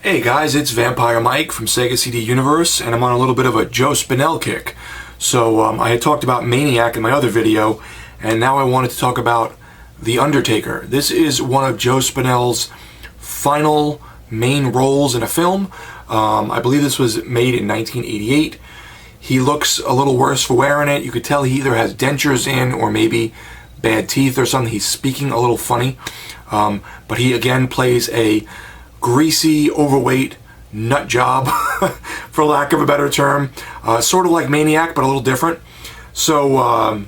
Hey guys, it's Vampire Mike from Sega CD Universe, and I'm on a little bit of a Joe Spinell kick. So I had talked about Maniac in my other video, and now I wanted to talk about The Undertaker. This is one of Joe Spinell's final main roles in a film. I believe this was made in 1988. He looks a little worse for wearing it. You could tell he either has dentures in or maybe bad teeth or something. He's speaking a little funny. But he again plays a greasy, overweight nut job, for lack of a better term. Sort of like Maniac, but a little different. So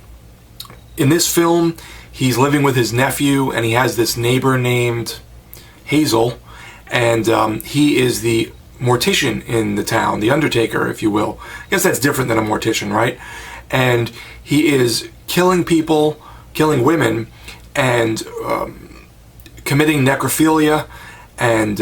in this film, he's living with his nephew, and he has this neighbor named Hazel, and he is the mortician in the town, the Undertaker, if you will. I guess that's different than a mortician, right? And he is killing people, killing women, and committing necrophilia, and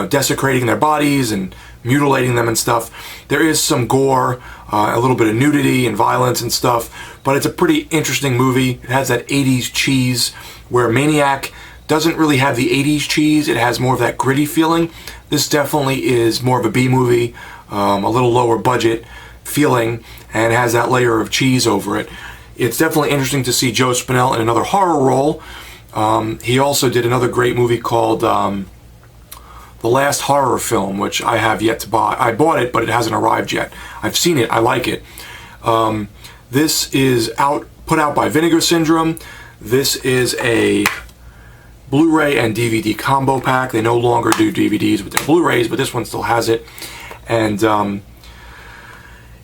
desecrating their bodies and mutilating them and stuff. There is some gore, a little bit of nudity and violence and stuff, but it's a pretty interesting movie. It has that 80s cheese, where Maniac doesn't really have the 80s cheese. It has more of that gritty feeling. This definitely is more of a B movie, a little lower budget feeling, and has that layer of cheese over it. It's definitely interesting to see Joe Spinell in another horror role. He also did another great movie called The Last Horror Film, which I have yet to buy. I bought it, but it hasn't arrived yet. I've seen it. I like it. This is put out by Vinegar Syndrome. This is a Blu-ray and DVD combo pack. They no longer do DVDs with their Blu-rays, but this one still has it. And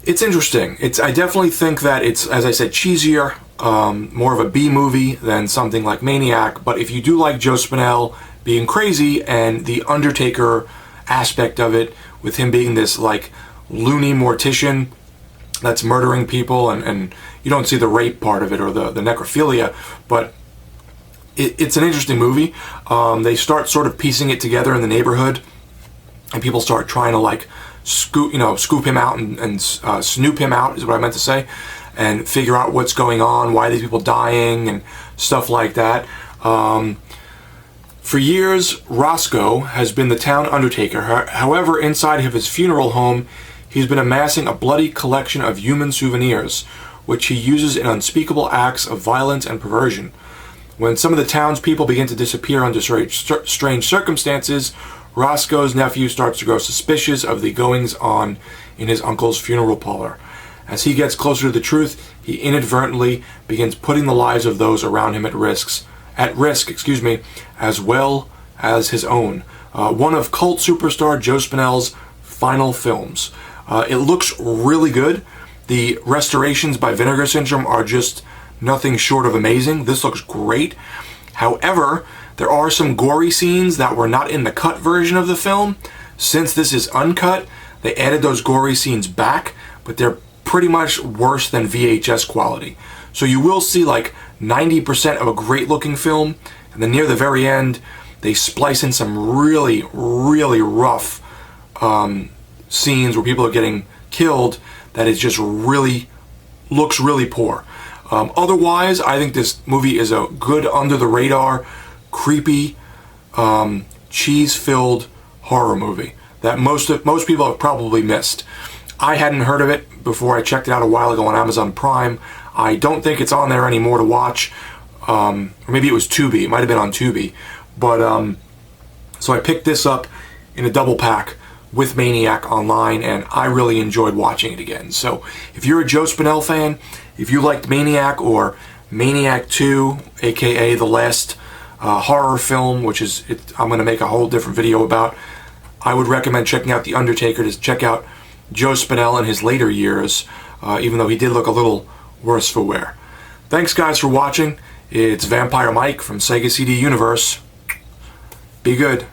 it's interesting. I definitely think that it's, as I said, cheesier, more of a B movie than something like Maniac. But if you do like Joe Spinell being crazy, and the Undertaker aspect of it, with him being this like loony mortician that's murdering people, and you don't see the rape part of it or the necrophilia, but it's an interesting movie. They start sort of piecing it together in the neighborhood, and people start trying to like scoop him out and snoop him out, is what I meant to say, and figure out what's going on, why are these people dying, and stuff like that. For years, Roscoe has been the town Undertaker. However, inside of his funeral home, he's been amassing a bloody collection of human souvenirs, which he uses in unspeakable acts of violence and perversion. When some of the townspeople begin to disappear under strange circumstances, Roscoe's nephew starts to grow suspicious of the goings-on in his uncle's funeral parlor. As he gets closer to the truth, he inadvertently begins putting the lives of those around him at risk, as well as his own. One of cult superstar Joe Spinell's final films. It looks really good. The restorations by Vinegar Syndrome are just nothing short of amazing. This looks great. However, there are some gory scenes that were not in the cut version of the film. Since this is uncut, they added those gory scenes back, but they're pretty much worse than VHS quality. So you will see like 90% of a great looking film, and then near the very end they splice in some really, really rough scenes where people are getting killed that is just looks really poor. Otherwise, I think this movie is a good under the radar, creepy, cheese-filled horror movie that most people have probably missed. I hadn't heard of it before I checked it out a while ago on Amazon Prime. I don't think it's on there anymore to watch. Or maybe it was Tubi. It might have been on Tubi. But so I picked this up in a double pack with Maniac online, and I really enjoyed watching it again. So if you're a Joe Spinell fan, if you liked Maniac or Maniac 2, aka The Last Horror Film, which is I'm going to make a whole different video about, I would recommend checking out The Undertaker to check out Joe Spinell in his later years, even though he did look a little worse for wear. Thanks guys for watching. It's Vampire Mike from Sega CD Universe. Be good.